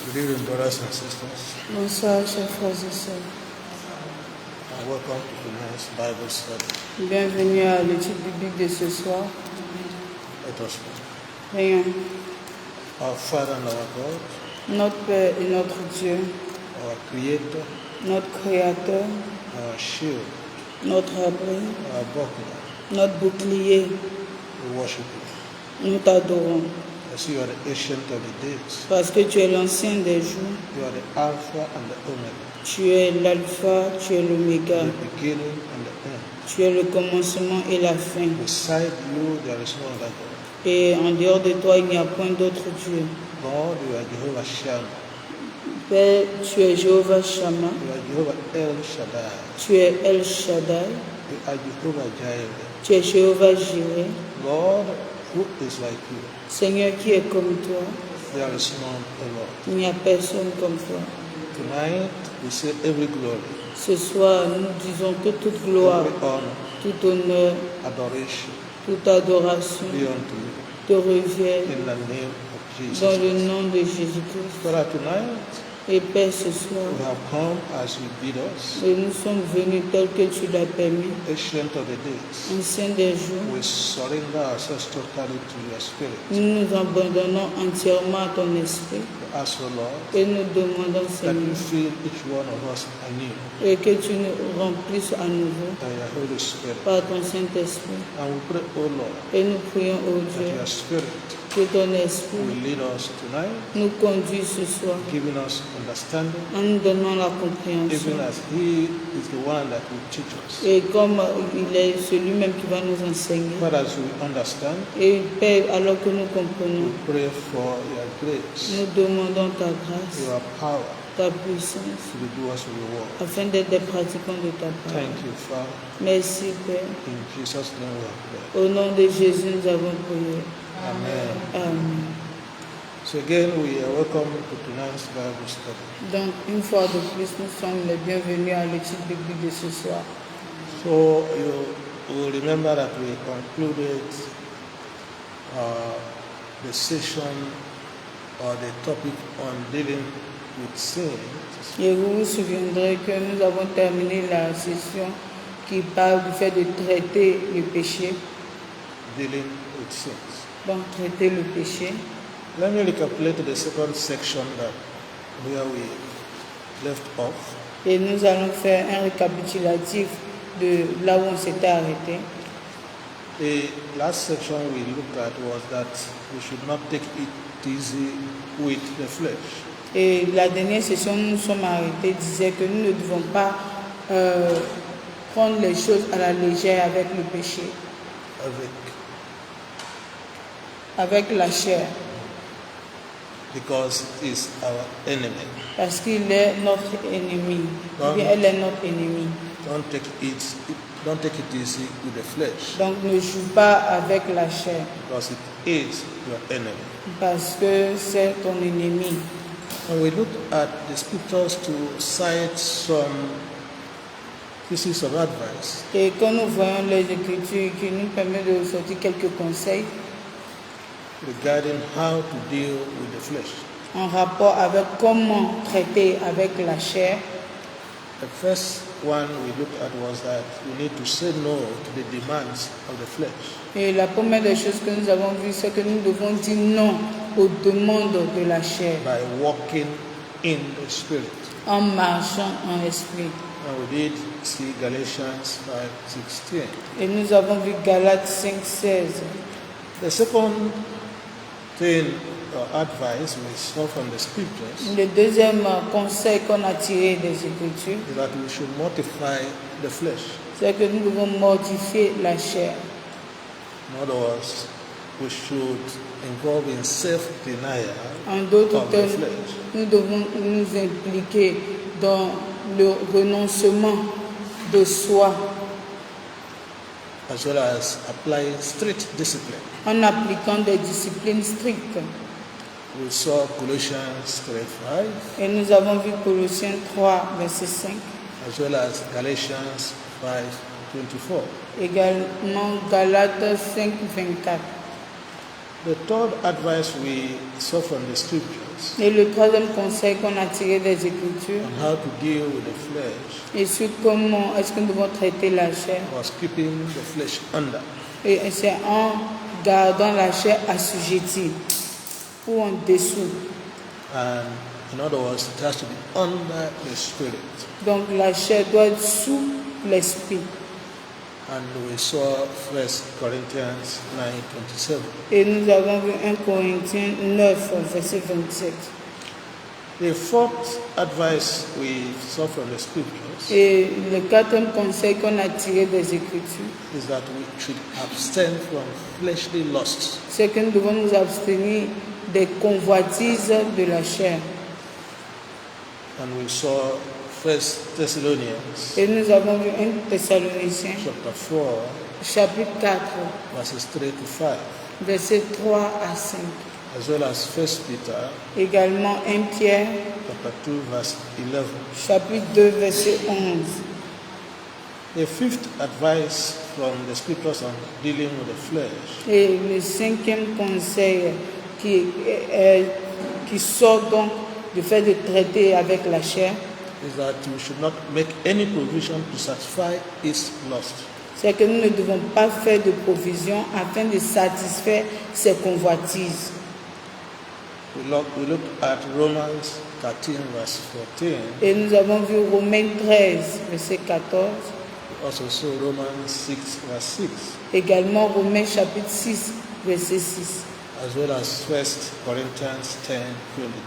Good evening, brothers and sisters, Bonsoir, chers frères et sœurs. and welcome to tonight's Bible study. Bienvenue à l'étude biblique de ce soir. Let us pray. Prions. Our Father and our God, Notre Père et notre Dieu, our Creator, notre Créateur, our shield, notre abri, our buckler, notre bouclier, we worship you. nous t'adorons. As you are the ancient of the days, Parce que tu es l'ancien des jours, you are the Alpha and the Omega, tu es l'alpha, tu es l'oméga, the beginning and the end. tu es le commencement et la fin. Beside you, there is no other God. Et en dehors de toi, il n'y a point d'autre Dieu. God, you are Jehovah Shammah, Père, tu es Jéhovah Shammah, you are Jehovah El Shaddai, tu es El Shaddai, you are Jehovah Jireh. tu es Jéhovah Jireh. Lord, who is like you? Seigneur, qui est comme toi? There is none, O Lord. Il n'y a personne comme toi. Tonight, we say every glory, Ce soir, nous disons que toute gloire, every honor, tout honneur, adoration toute adoration be unto you te revient in the name of Jesus. dans le nom de Jésus-Christ. Father, tonight Et Père, ce soir, we have come as you bid us, et nous sommes venus tel que tu l'as permis, ancient of the days. ancien des jours. We surrender ourselves totally to your spirit. Nous nous abandonnons entièrement à ton esprit We ask, O Lord, et nous demandons, that you Seigneur, fill each one of us anew et que tu nous remplisses à nouveau by your Holy Spirit. par ton Saint-Esprit. And we pray, O Lord, Et nous prions, ô that Dieu, your spirit que ton esprit will lead us tonight, nous conduise ce soir giving us understanding, en nous donnant la even compréhension. as He is the one that will teach us. Et comme il est celui-même qui va nous enseigner. But as we understand, Et Père, alors que nous comprenons, we pray for your grace, nous demandons ta grâce, your power ta puissance, to be doers of your word. afin d'être des pratiquants de ta parole. Thank you, Father. Merci Père. In Jesus' name we have prayed. Au nom de Jésus, nous avons prié. Amen. Amen. So again, we are welcome to tonight's Bible study. Donc, une fois de plus, nous sommes les bienvenus à l'étude biblique de ce soir. So you will remember that we concluded the session or the topic on dealing with sin Et vous vous souviendrez que nous avons terminé la session qui parle du fait de traiter le péché. dealing with sins. Donc, traiter le péché. Let me recapitulate the second section that where we left off. Et nous allons faire un récapitulatif de là où on s'était arrêté. The last section we looked at was that we should not take it easy with the flesh. Et la dernière session où nous sommes arrêtés disait que nous ne devons pas prendre les choses à la légère avec le péché, avec la chair, Because it is our enemy. parce qu'il est notre ennemi. Ou bien elle est notre ennemie. Don't take it easy with the flesh, Donc ne joue pas avec la chair, because it is your enemy. parce que c'est ton ennemi. And we looked at the scriptures to cite some pieces of advice Et quand nous voyons les Écritures qui nous permettent de sortir quelques conseils regarding how to deal with the flesh. en rapport avec comment traiter avec la chair. The first one we looked at was that we need to say no to the demands of the flesh. Et la première des choses que nous avons vues, c'est que nous devons dire non aux demandes de la chair By walking in the Spirit. en marchant en esprit. And we did see Galatians 5:16. Et nous avons vu Galates 5:16. The second thing or advice we saw from the scriptures Le deuxième conseil qu'on a tiré des Écritures, is that we should mortify the flesh. c'est que nous devons mortifier la chair. In other words, we should involve in self-denial En d'autres of the termes, flesh. nous devons nous impliquer dans le renoncement de soi as well as applying strict discipline. en appliquant des disciplines strictes. We saw Colossians 3:5 Et nous avons vu Colossiens 3, verset 5, as well as Galatians 5:24. également Galates 5, 24. The third advice we saw from the scriptures Et le troisième conseil qu'on a tiré des Écritures, on how to deal with the flesh et sur comment est-ce que nous devons traiter la chair, was keeping the flesh under. et c'est en gardant la chair assujettie ou en dessous. And in other words, it has to be under the spirit. Donc la chair doit être sous l'esprit. And we saw 1 Corinthians 9:27. Et nous avons vu 1 Corinthiens 9, verset 27. The fourth advice we saw from the scriptures Et le quatrième conseil qu'on a tiré des Écritures, is that we should abstain from fleshly lusts. c'est que nous devons nous abstenir des convoitises de la chair. And we saw 1 Thessalonians Et nous avons vu 1 Thessaloniciens, chapter 4, chapitre 4, verses 3 to 5, versets 3 à 5. as well as 1 Peter Également 1 Pierre, chapter 2, verse 11. chapitre 2, verset 11. The fifth advice from the scriptures on dealing with the flesh Et le cinquième conseil qui sort donc du fait de traiter avec la chair, is that we should not make any provision to satisfy its lust. c'est que nous ne devons pas faire de provision afin de satisfaire ses convoitises. We look at Romans 13, verse 14. Et nous avons vu Romains 13, verset 14, We also saw Romans 6, verse 6, également Romains chapitre 6, verset 6, as well as 1 Corinthians 10,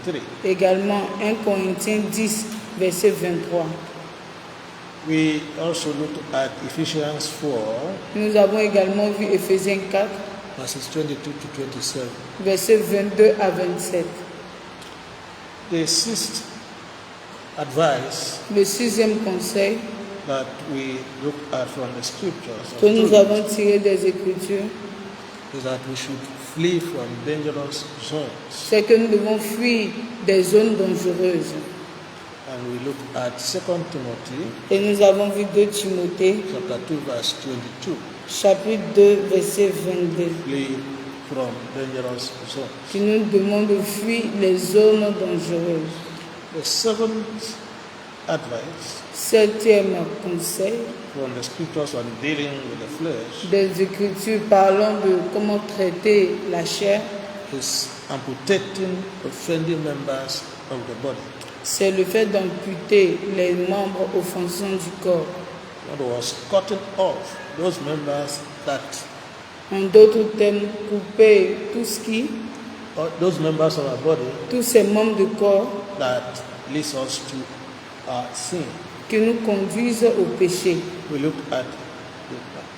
23. également 1 Corinthiens 10, verset 23. We also looked at Ephesians 4, Nous avons également vu Éphésiens 4, verses 22 to 27. versets 22 à 27. The sixth advice Le sixième conseil that we looked at from the scriptures que nous avons tiré des Écritures, is that we should flee from dangerous zones. c'est que nous devons fuir des zones dangereuses. And we looked at 2 Timothy Et nous avons vu 2 Timothée, chapter 2, verse 22. chapitre 2, verset 22, Flee from dangerous zones. qui nous demande de fuir les zones dangereuses. The seventh advice Septième conseil from the scriptures on dealing with the flesh des Écritures parlant de comment traiter la chair, is amputating offending members of the body. c'est le fait d'amputer les membres offensants du corps. In other words, cutting off those members that, En d'autres termes, couper tout ce qui, or those members of our body tous ces membres du corps that leads us to sin. qui nous conduisent au péché. We look at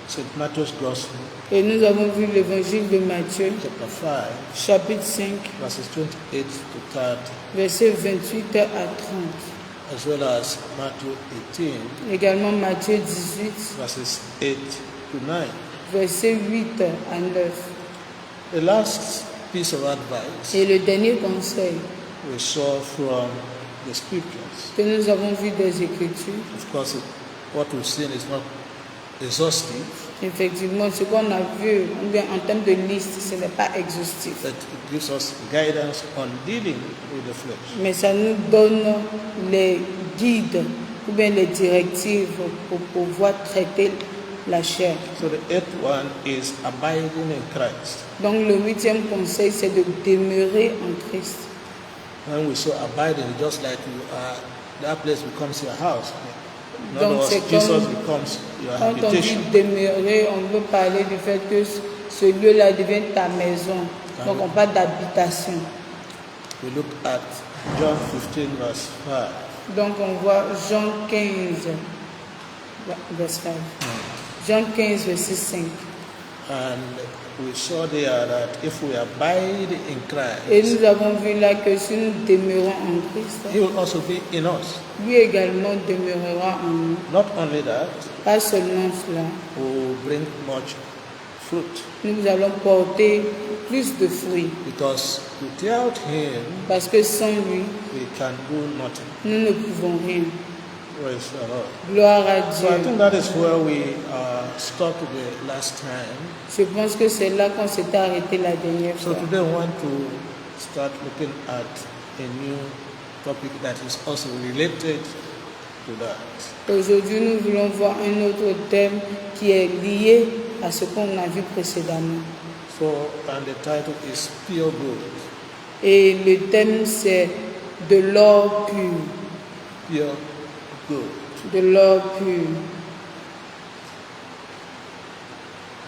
St. Matthew's Gospel, Et nous avons vu l'évangile de Matthieu, chapter 5, chapitre 5, verses 28 to 30, versets 28 à 30. as well as Matthew 18, Également Matthieu 18, verses 8 to 9. versets 8 à 9. The last piece of advice Et le dernier conseil we saw from the scriptures. que nous avons vu des Écritures, Of course, what we've seen is not exhaustive, effectivement, ce qu'on a vu ou bien en termes de liste, ce n'est pas exhaustif. but it gives us guidance on dealing with the flesh. Mais ça nous donne les guides ou bien les directives pour pouvoir traiter la chair. So the eighth one is abiding in Christ. Donc le huitième conseil, c'est de demeurer en Christ. When we say abiding, just like you are, that place becomes your house. In other Donc words, c'est Jesus comme becomes your quand on dit habitation. demeurer, on veut parler du fait que ce lieu-là devient ta maison. Donc on parle d'habitation. We look at John 15, verse 5. Donc on voit Jean 15, verset 5. Jean 15, verset 5. And we saw there that if we abide in Et Christ, nous avons vu là que si nous demeurons en Christ, He will also be in us. lui également demeurera en nous. Not only that, Pas seulement cela, we will bring much fruit. nous allons porter plus de fruits. Because without Him, Parce que sans lui, we can do nothing. nous ne pouvons rien. Praise the Lord. Gloire à So I Dieu. think that is where we stopped the last time. Je pense que c'est là qu'on s'était arrêté la dernière So fois. today we want to start looking at a new topic that is also related to that. Aujourd'hui, nous voulons voir un autre thème qui est lié à ce qu'on a vu précédemment. So, and the title is Pure Gold. Et le thème, c'est de l'or pur. Pure Gold. De l'or pur.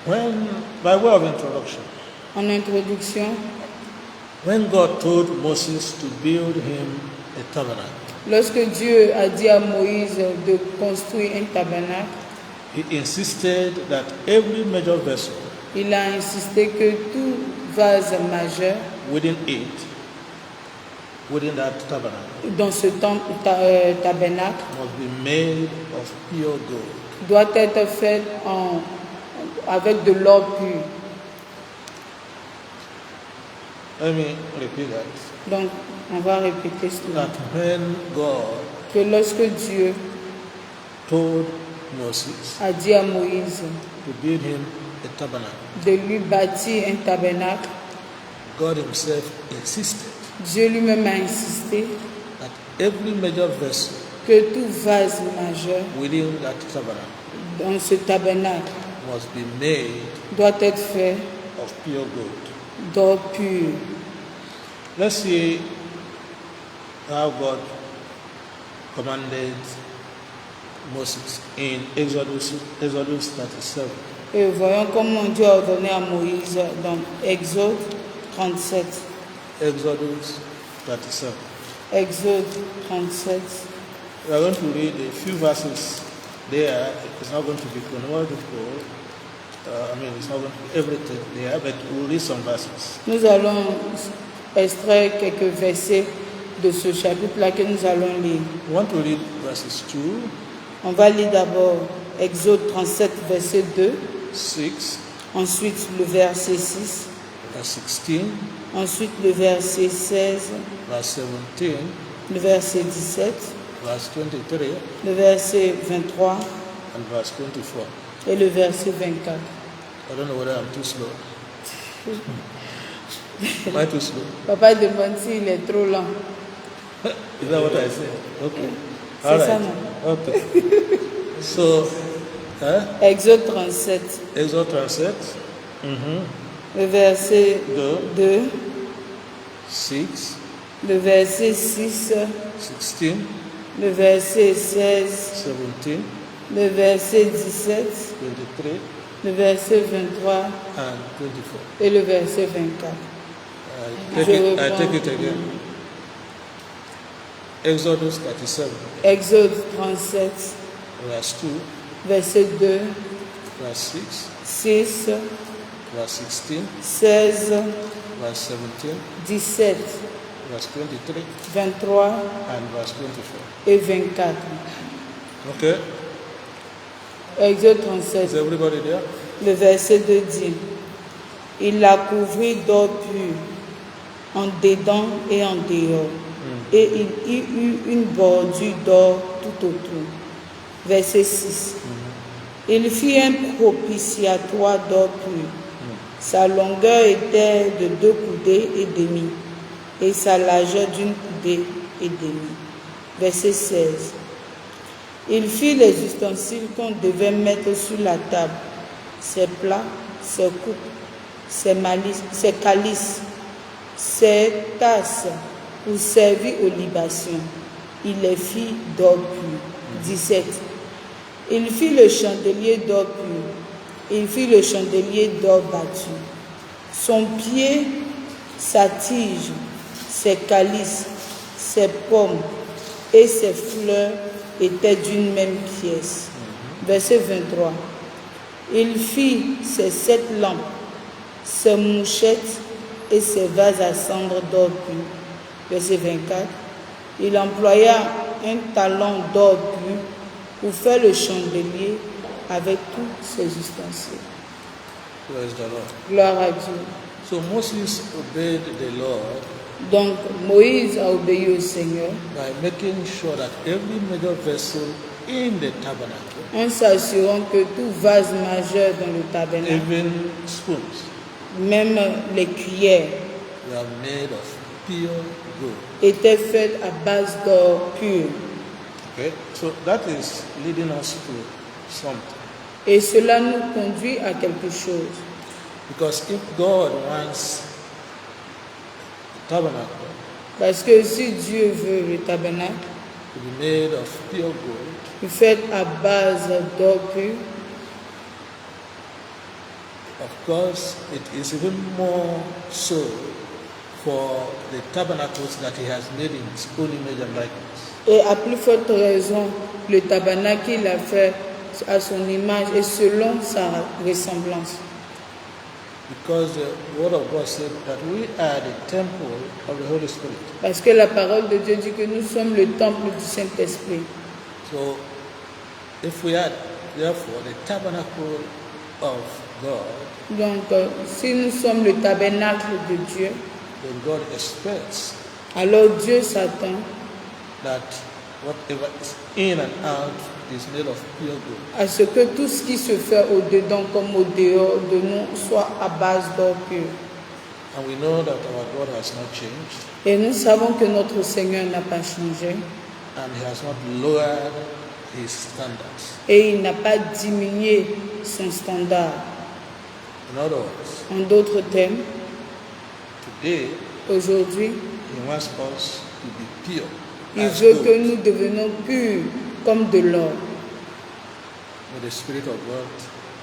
When, by way of introduction, En introduction, when God told Moses to build him a tabernacle, lorsque Dieu a dit à Moïse de construire un tabernacle, he insisted that every major vessel il a insisté que tout vase majeur within that tabernacle dans ce tabernacle must be made of pure gold. doit être fait avec de l'or pur. Let me repeat that. Donc, on va répéter cela. That when God Que lorsque Dieu told Moses a dit à Moïse to build him a tabernacle, de lui bâtir un tabernacle, God himself insisted Dieu lui-même a insisté that every major vessel que tout vase majeur within that tabernacle dans ce tabernacle must be made doit être fait of pure gold. d'or pur. Let's see how God commanded Moses in Exodus 37. Et voyons comment Dieu a ordonné à Moïse dans Exode 37. Exodus 37. Exode 37. We are going to read a few verses there. It's not going to be chronological. It's not going to be everything there, but we'll read some verses. Nous allons extraire quelques versets de ce chapitre-là que nous allons lire. We want to read verses 2, On va lire d'abord Exode 37, verset 2, 6, ensuite le verset 6, verse 16, ensuite le verset 16, verse 17, le verset 17, verse 23, le verset 23 and verse 24. et le verset 24. I don't know whether I'm too slow. Am I too slow? Papa demande s'il est trop lent. Is that what I said? Okay. C'est All ça, right. non? Okay. So, Exode 37, Exode 37, le verset 2, 2, 6, le verset 6, 16, le verset 16, 17, le verset 17, 23, le verset 23 and 24. et le verset 24. I take it again. Exodus 37, Exode 37, verse 2, verset 2, verse 6, 6, verse 16, 16, verse 17, 17, verse 23, 23 and verse 24. et 24. Okay? Exode Is 37, everybody there? le verset 2 dit: Il la couvrit d'or pur, en dedans et en dehors, et il y eut une bordure d'or tout autour. Verset 6. Il fit un propitiatoire d'or pur. Sa longueur était de 2 coudées et demi, et sa largeur d'une coudée et demi. Verset 16. Il fit les ustensiles qu'on devait mettre sur la table, ses plats, ses coupes, ses calices, ses tasses pour servir aux libations. Il les fit d'or pur. 17. Il fit le chandelier d'or pur. Il fit le chandelier d'or battu. Son pied, sa tige, ses calices, ses pommes et ses fleurs étaient d'une même pièce. Verset 23. Il fit ses 7 lampes, ses mouchettes et ses vases à cendre d'or pur. Verset 24. Il employa un talon d'or pur pour faire le chandelier avec tous ses ustensiles. Praise the Lord. Gloire à Dieu. So Moses obeyed the Lord Donc Moïse a obéi au Seigneur by making sure that every major vessel in the tabernacle, en s'assurant que tout vase majeur dans le tabernacle, even spoons, même les cuillères, were made of pure gold. étaient faites à base d'or pur. Okay, so that is leading us to something. Et cela nous conduit à quelque chose. Because if God wants the tabernacle Parce que si Dieu veut le tabernacle, to be made of pure gold, fait à base d'or pur, of course, it is even more so for the tabernacles that He has made in His own image and likeness. et à plus forte raison, le tabernacle qu'il a fait à son image et selon sa ressemblance. Because the Word of God said that we are the temple of the Holy Spirit. Parce que la parole de Dieu dit que nous sommes le temple du Saint-Esprit. So, if we are therefore the tabernacle of God, Donc, si nous sommes le tabernacle de Dieu, then God expects alors Dieu s'attend that whatever is in and out is made of pure gold. à ce que tout ce qui se fait au-dedans comme au-dehors de nous soit à base d'or pur. And we know that our God has not changed, Et nous savons que notre Seigneur n'a pas changé and He has not lowered His standards. et il n'a pas diminué son standard. In other words, En d'autres termes, today aujourd'hui, He wants us to be pure il as veut gold. que nous devenions purs comme de l'or. May the Spirit of God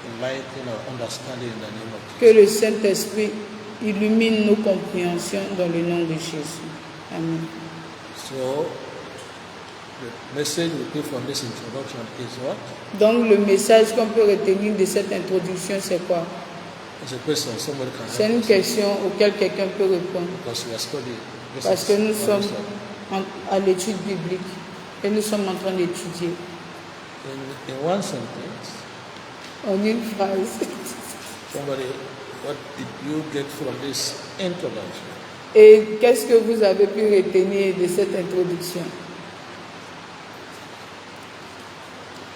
enlighten our understanding in the name of Que Jesus. le Saint-Esprit illumine nos compréhensions dans le nom de Jésus. Amen. So, the message we get from this introduction is what? Donc le message qu'on peut retenir de cette introduction, c'est quoi? It's a question somebody can C'est help une us question auquel quelqu'un peut répondre. because we are studying. This Parce is que nous Bible sommes study. à l'étude biblique et nous sommes en train d'étudier In one sentence, en une phrase. somebody, what did you get from this introduction? Et qu'est-ce que vous avez pu retenir de cette introduction?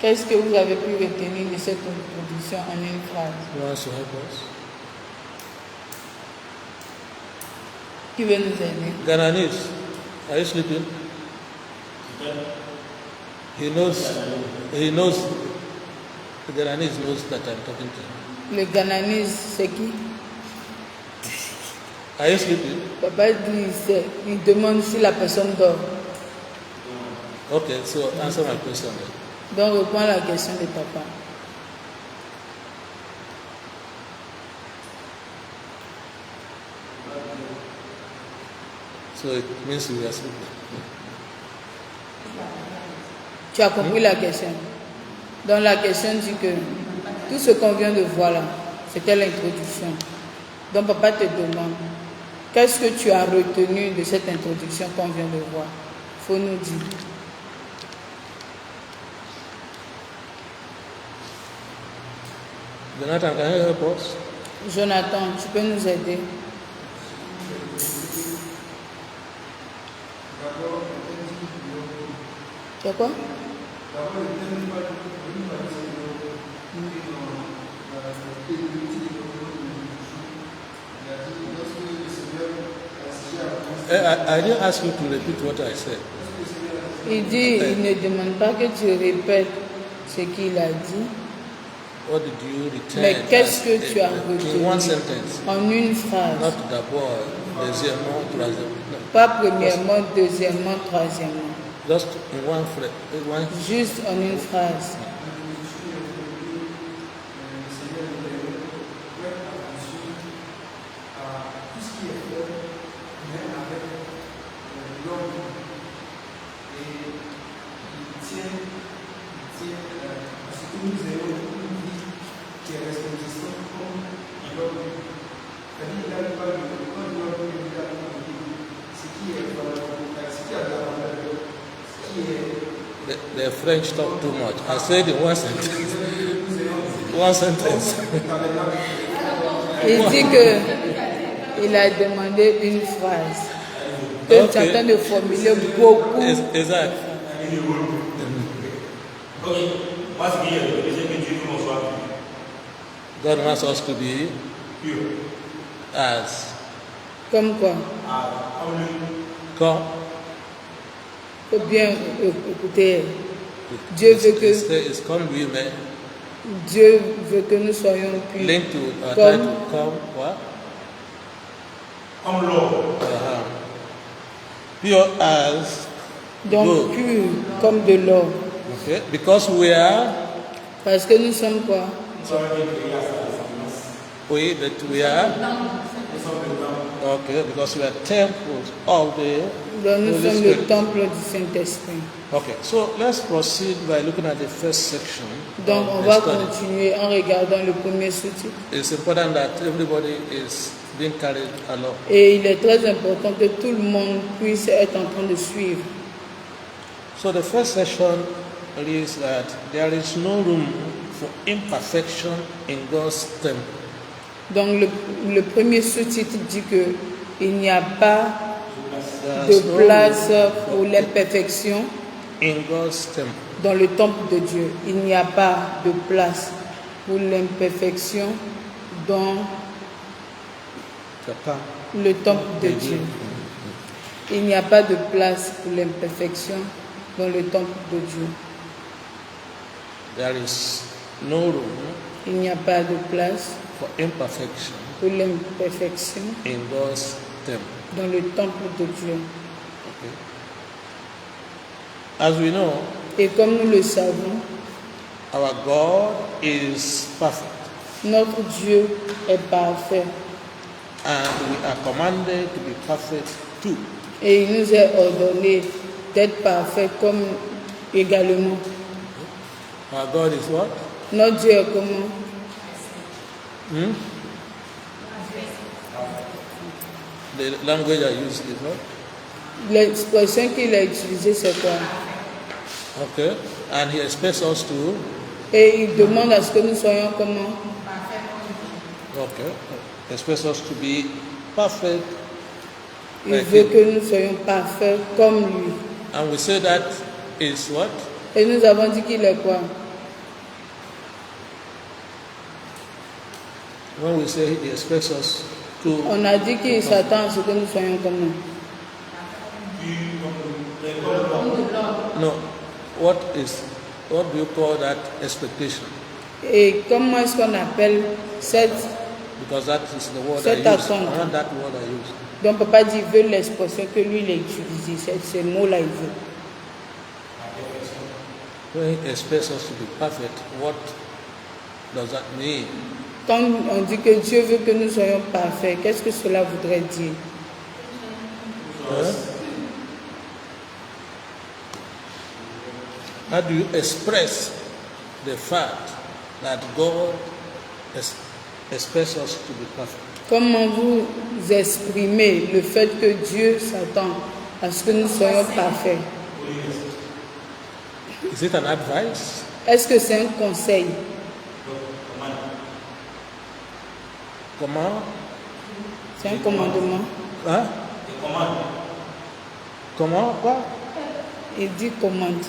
Qu'est-ce que vous avez pu retenir de cette introduction en une phrase? Who wants to help us? Qui veut nous aider? Ghananese, are you sleeping? He knows, the Ghananese knows that I'm talking to him. Le Ghananese, c'est qui? Are you sleeping? Papa dit, il demande si la personne dort. Okay, so answer my question then. Donc, reprends la question de papa. So it means we are sleeping. Tu as compris la question? Donc, la question dit que tout ce qu'on vient de voir là, c'était l'introduction. Donc, papa te demande, qu'est-ce que tu as retenu de cette introduction qu'on vient de voir? Il faut nous dire. Jonathan, can you help us? Jonathan, tu peux nous aider? Tu as quoi? I didn't ask you to repeat what I said. Il dit, il ne demande pas que tu répètes ce qu'il a dit, What did you return? mais qu'est-ce as que tu as in one retenu sentence? en une phrase? Not d'abord, deuxièmement, troisièmement. No. Pas premièrement, deuxièmement, troisièmement. Just in one phrase. One, Juste en une phrase. the French talk too much. I said in one sentence. One sentence. Il dit que il a demandé une phrase. que tu es en train de formuler beaucoup. Exact. Ok. Moi, ce qui est le c'est que Dieu nous soit pur. God wants us to be Pur. as. Comme quoi? Comme lui. Come. Il faut bien écouter. Dieu veut que, It's come lui, mais Dieu veut que nous soyons purs. link to try Comme, to come what? Comme l'or. Pure as donc gold. pur comme de l'or. Okay, because we are, Parce que nous sommes quoi? we that we are. Okay, because we are temples of the Donc nous Holy sommes le Spirit. temple du Saint-Esprit. Okay, so let's proceed by looking at the first section. Donc of on the va study. continuer en regardant le premier sous-titre. It's important that everybody is being carried along. Et il est très important que tout le monde puisse être en train de suivre. So the first section is that there is no room for imperfection in God's temple. Donc le premier sous-titre dit que il n'y a pas There's de no place room pour l'imperfection in God's temple. dans le temple de Dieu. Il n'y a pas de place pour l'imperfection dans The temple. le temple de Dieu. Il n'y a pas de place pour l'imperfection dans le temple de Dieu. There is no room Il n'y a pas de place for imperfection pour l'imperfection in God's temple. dans le temple de Dieu. Okay. As we know, Et comme nous le savons, our God is perfect, notre Dieu est parfait and we are commanded to be perfect too. et il nous est ordonné d'être parfait comme également. Our God is what? Notre Dieu est comment? The language I use is what? L'expression qu'il a utilisée, c'est quoi? Okay. And He expects us to. Et il demande à ce que nous soyons comment? Okay. He expects us to be perfect. Il Like veut him. que nous soyons parfaits comme lui. And we say that is what? Et nous avons dit qu'il est quoi? When we say He expects us to. On a dit qu'il s'attend à ce que nous soyons comment? No. What do you call that expectation? Et comment est-ce qu'on appelle cette... Because that is the word I Cette use. attente. Not that word I use. Donc papa dit il veut l'expression que lui il a utilisée. Ces mots-là il veut. When He expects us to be perfect, what does that mean? Quand on dit que Dieu veut que nous soyons parfaits, qu'est-ce que cela voudrait dire? Huh? How do you express the fact that God expects us to be perfect? Comment vous exprimez le fait que Dieu s'attend à ce que nous soyons parfaits? Is it an advice? Est-ce que c'est un conseil? Comment? C'est un commandement? Hein? Comment? Quoi? Il dit commande.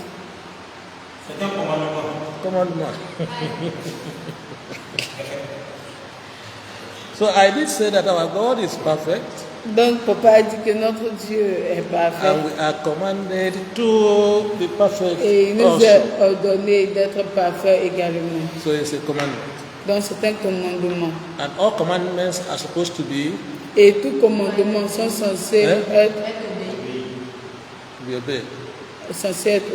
C'est un commandement. Commandement. So I did say that our God is perfect, Donc papa a dit que notre Dieu est parfait. and we are commanded to be perfect Et il nous also. a ordonné d'être parfait également. So it's a commandment. Donc c'est un commandement. And all commandments are supposed to be Et tout commandement sont censés être obeyed.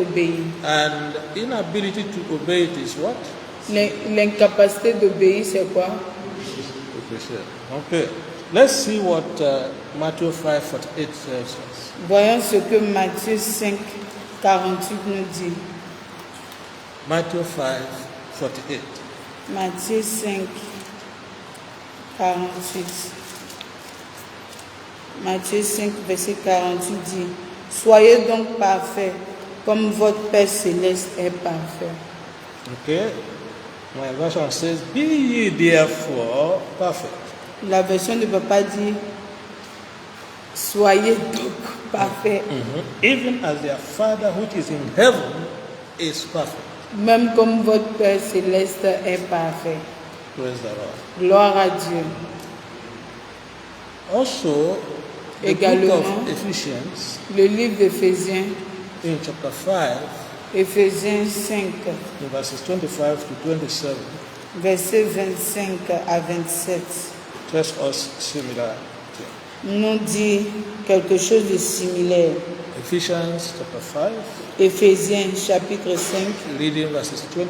obéis. And inability to obey it is what? L'incapacité d'obéir, c'est quoi? Okay. Let's see what Matthew 5:48 tells us. Voyons ce que Matthieu 5, 48 nous dit. Matthew 5:48. Matthieu 5, 48. Matthieu 5, verset 48 dit, « Soyez donc parfaits, comme votre Père céleste est parfait. » Okay. My version says, "Be ye therefore perfect." La version de papa dit, « Soyez donc parfait, Even as their Father which is in heaven is perfect. même comme votre Père céleste est parfait. Praise the Lord. Gloire à Dieu. Also, the book Également, of Ephesians le livre d'Éphésiens, in chapter 5, Éphésiens 5, in verses 25 to 27, versets 25 à 27, tells us similar thing. nous dit quelque chose de similaire. Ephesians chapter 5, Éphésiens chapitre 5, reading verses 25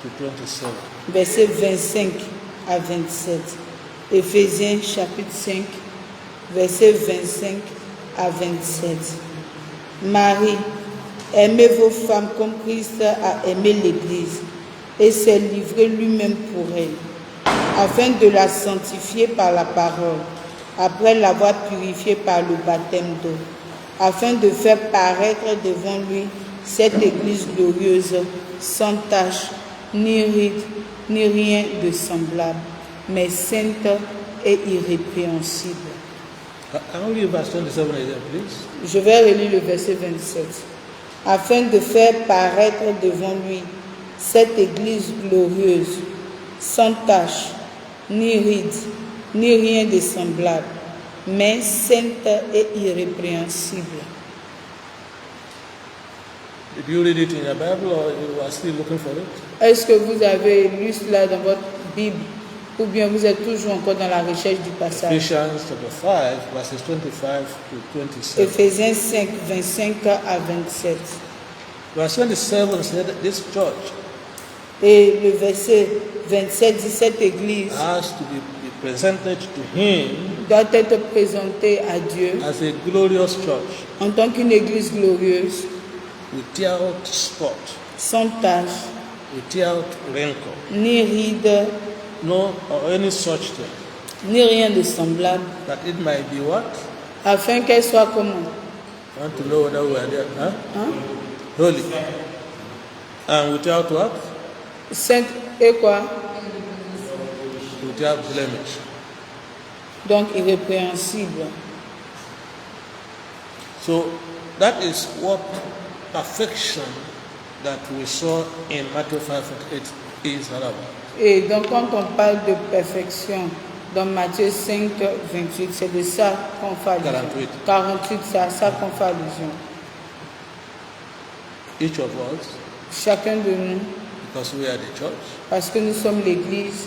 to 27. versets 25 à 27. Éphésiens chapitre 5, versets 25 à 27. Marie, aimez vos femmes comme Christ a aimé l'Église et s'est livré lui-même pour elle, afin de la sanctifier par la parole, après l'avoir purifiée par le baptême d'eau, afin de faire paraître devant lui cette Église glorieuse, sans tache, ni ride, ni rien de semblable, mais sainte et irrépréhensible. Can we read verse 27 again, please? Je vais relire le verset 27. Afin de faire paraître devant lui cette Église glorieuse, sans tache, ni ride, ni rien de semblable, mais sainte et irrépréhensible. Did you read it in your Bible or you are still looking for it? Est-ce que vous avez lu cela dans votre Bible ou bien vous êtes toujours encore dans la recherche du passage? Ephesians chapter 5, verses 25 to 27. Éphésiens 5, 25 à 27. Verse 27 said that this church Et le verset 27 dit cette église has to be presented to him doit être présentée à Dieu as a glorious church en tant qu'une église glorieuse, without spot, sans tache, without wrinkle, ni ride, no or any such thing, ni rien de semblable, that it might be what? afin qu'elle soit comment? I want to know whether we are there. Huh? Hein? Holy. And without what? Sainte et quoi? Without blemish. Donc irrépréhensible. So that is what perfection that we saw in Matthew 5:8 is all about. Et donc quand on parle de perfection dans Matthieu 5, 28, c'est de ça qu'on fait allusion. 48, c'est à ça qu'on fait allusion. Each of us, Chacun de nous, because we are the church, parce que nous sommes l'Église,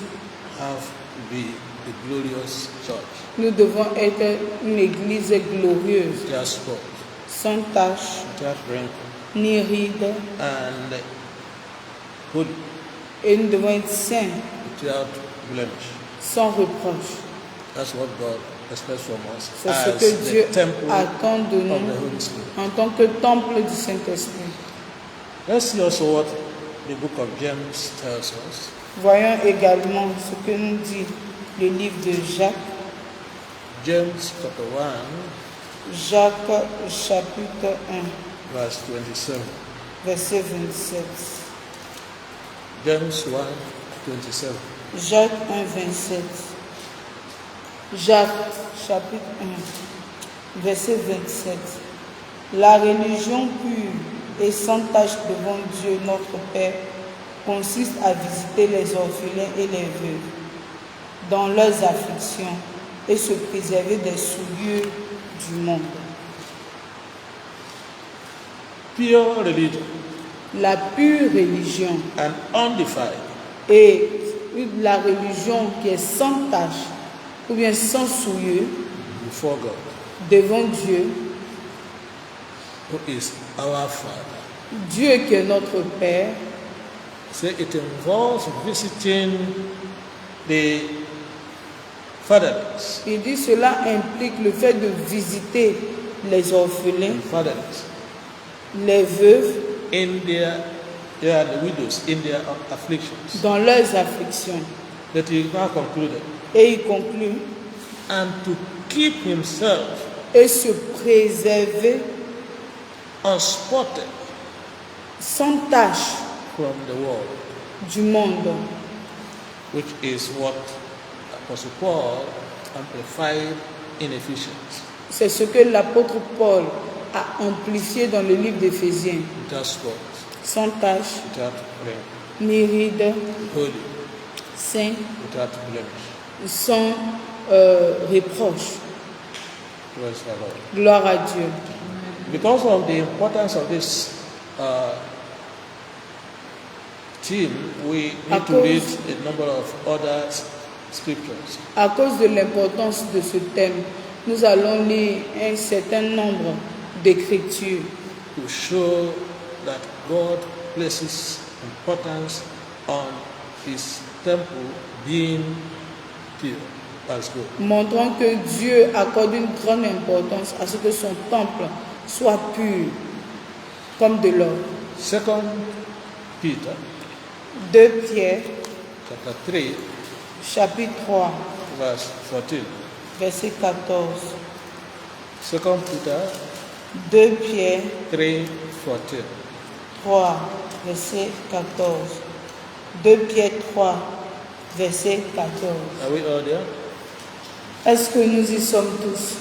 have to be a glorious church. nous devons être une Église glorieuse, Without spot, sans tache, without wrinkle, ni ride, and holy, et nous devons être saints, without blemish. sans reproche. That's what God expects from us C'est ce as que Dieu the temple attend de of the nous Holy Spirit. en tant que temple du Saint-Esprit. Let's see also what the book of James tells us. Voyons également ce que nous dit le livre de Jacques, James chapter 1, Jacques chapitre 1, verse 27. verset 27. James 1, 27. Jacques 1, 27. Jacques chapitre 1, verset 27. La religion pure et sans tache devant Dieu notre Père consiste à visiter les orphelins et les veuves dans leurs afflictions et se préserver des souillures du monde. Pure religion La pure religion and undefiled et la religion qui est sans tache ou bien sans souillure before God, devant Dieu, who is our Father. Dieu qui est notre Père, So it involves visiting the fatherless il dit cela implique le fait de visiter les orphelins, and fatherless les veuves in their, they are the widows in their afflictions. dans leurs afflictions. That he now concluded, Et il conclut, and to keep himself et se préserver unspotted sans tache from the world, du monde. which is what Apostle Paul amplified in Ephesians. C'est ce que l'apôtre Paul a amplifié dans le livre d'Éphésiens. without spot, Sans tache, without blame, ni ride, holy, saint, without blemish. sans reproche. Praise the Lord. Gloire à Dieu. Because of the importance of this theme, we need to read a number of other scriptures. À cause de l'importance de ce thème, nous allons lire un certain nombre d'écritures To show that God places importance on His temple being pure as good. montrant que Dieu accorde une grande importance à ce que son temple soit pur, comme de l'or. 2 Peter 2 Pierre, chapter 3, chapitre 3, verse 14. verset 14. 2 Peter 2 Pierre 3, 14. 3, verset 14. 2 Pierre 3, verset 14. Are we all there? Est-ce que nous y sommes tous?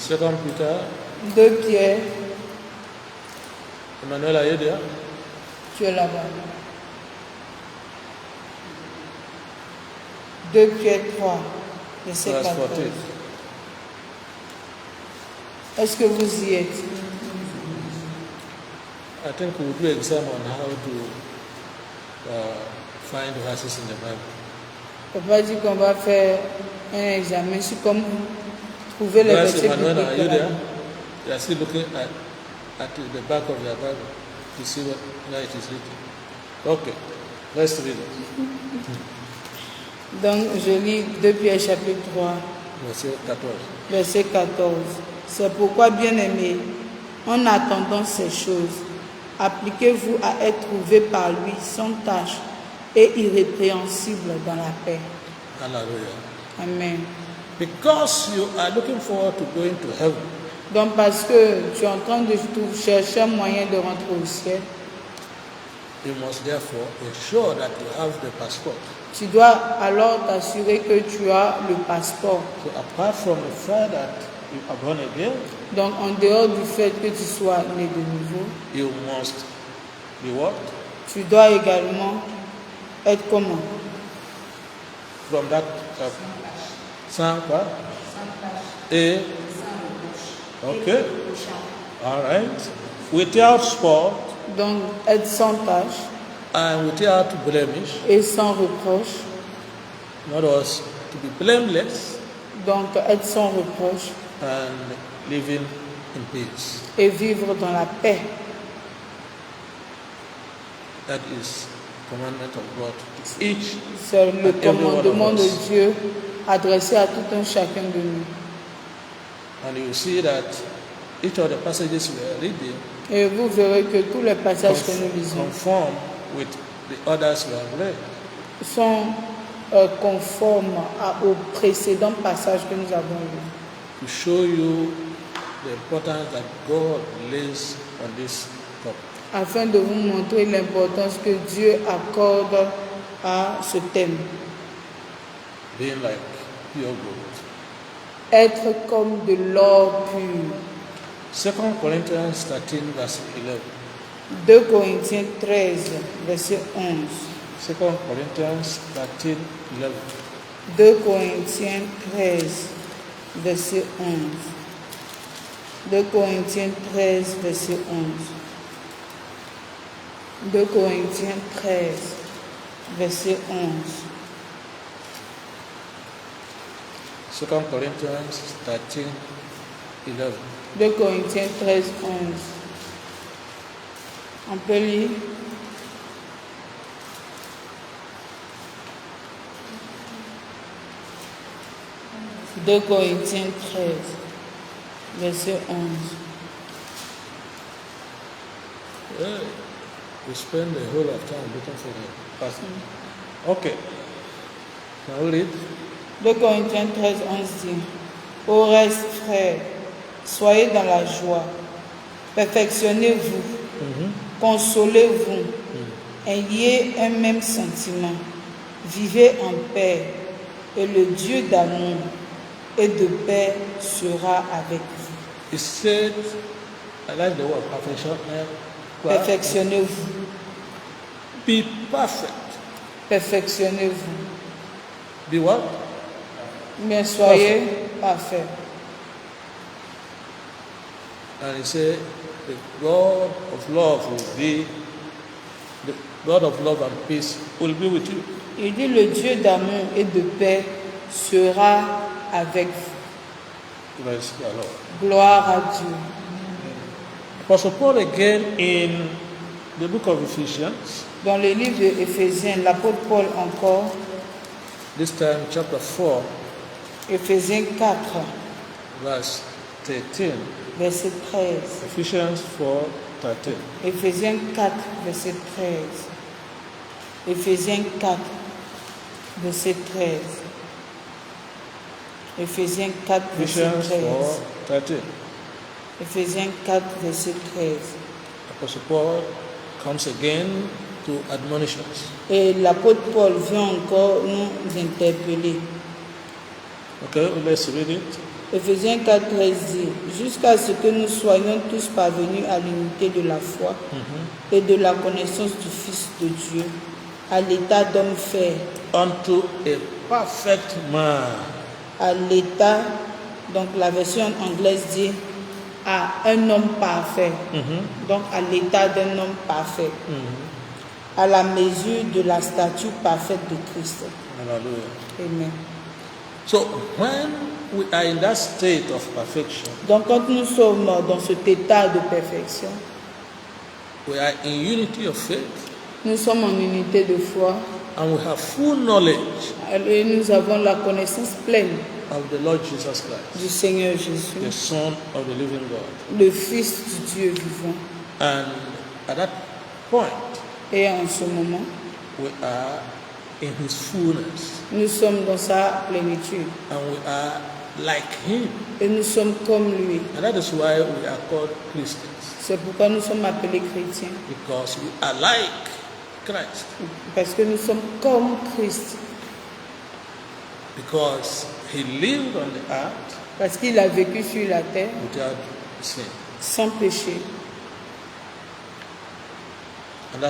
2 Peter, 2 Pierre, Emmanuel, are you there? tu es là-bas. 2 Pierre 3, verset Verse 14. 14. Est-ce que vous y êtes? I think we'll do an exam on how to find verses in the Bible. Papa dit qu'on va faire un examen sur comment trouver les Verse versets Emmanuel, are you bibliques. there? You are still looking at the back of your Bible to see where it is written. Okay, let's read it. Donc je lis 2 Pierre chapitre 3, Verset 14. verset 14. C'est pourquoi, bien-aimés, en attendant ces choses, appliquez-vous à être trouvés par lui sans tache et irrépréhensible dans la paix. Hallelujah. Amen. Because you are looking forward to going to heaven, Donc parce que tu es en train de chercher un moyen de rentrer au ciel, you must therefore ensure that you have the passport. tu dois alors t'assurer que tu as le passeport. So apart from the fact that you are born again, Donc en dehors du fait que tu sois né de nouveau, you must be what? tu dois également être comment? From that sans quoi? Et okay. All right. Without spot Donc être sans tache and without blemish. et sans reproche. In other words, to be blameless Donc être sans reproche and living in peace. et vivre dans la paix. That is commandment of God to each. C'est le And every one of commandement de us. Dieu adressé à tout un chacun de nous. And you see that each of the passages we are reading Et vous verrez que tous les passages que nous lisons conform with the others we have read. sont conformes aux précédents passages que nous avons lus. To show you the importance that God lays on this topic. Afin de vous montrer l'importance que Dieu accorde à ce thème. Being like pure gold. Être comme de l'or pur. 2 Corinthians 13, verse 11. 2 Corinthiens 13, verset 11. 2 Corinthians 13, 11. 2 Corinthiens 13, verset 11. 2 Corinthiens 13, verset 11. 2 Corinthiens 13, verset 11. 2 Corinthians 13, 11. 2 Corinthiens 13, 11. On peut lire. « 2 Corinthiens 13, verset 11. Yeah, we spend the whole of time looking for the passage. Okay. Can we read? 2 Corinthiens 13, 11 dit, « Au reste, frères, soyez dans la joie, perfectionnez-vous, consolez-vous, ayez un même sentiment, vivez en paix, et le Dieu d'amour et de paix sera avec vous. He said, I like the word perfection. Perfectionnez-vous. Be perfect. Perfectionnez-vous. Be what? Mais soyez parfaits. And he said, the God of love will be, the God of love and peace will be with you. Il dit le Dieu d'amour et de paix sera avec vous. Praise the Lord. Gloire à Dieu. Apostle Paul again in the book of Ephesians, Dans le livre de Éphésiens, l'apôtre Paul encore, this time chapter 4, Éphésiens 4, verse 13. verset 13. Ephesians 4, 13. Éphésiens 4, verset 13. Éphésiens 4, verset 13. Éphésiens 4, verset Ephesians 13. 4, 13. Éphésiens 4, verset 13. Apostle Paul comes again to admonish us. Et l'apôtre Paul vient encore nous interpeller. Okay, let's read it. Éphésiens 4, 13 dit, jusqu'à ce que nous soyons tous parvenus à l'unité de la foi et de la connaissance du Fils de Dieu, à l'état d'homme fait, Unto a perfect man. à l'état, donc la version anglaise dit, à un homme parfait, donc à l'état d'un homme parfait, à la mesure de la stature parfaite de Christ. Hallelujah. Amen. So when we are in that state of perfection, Donc quand nous sommes dans cet état de perfection, we are in unity of faith nous sommes en unité de foi and we have full knowledge et nous avons la connaissance pleine of the Lord Jesus Christ, du Seigneur Jésus, the Son of the living God. le Fils du Dieu vivant. And at that point, Et en ce moment, we are in His fullness nous sommes dans sa plénitude and we are like Him. et nous sommes comme lui. And that is why we are called Christians, C'est pourquoi nous sommes appelés chrétiens, because we are like Christ, parce que nous sommes comme Christ, because He lived on the earth parce qu'il a vécu sur la terre without sin. sans péché. And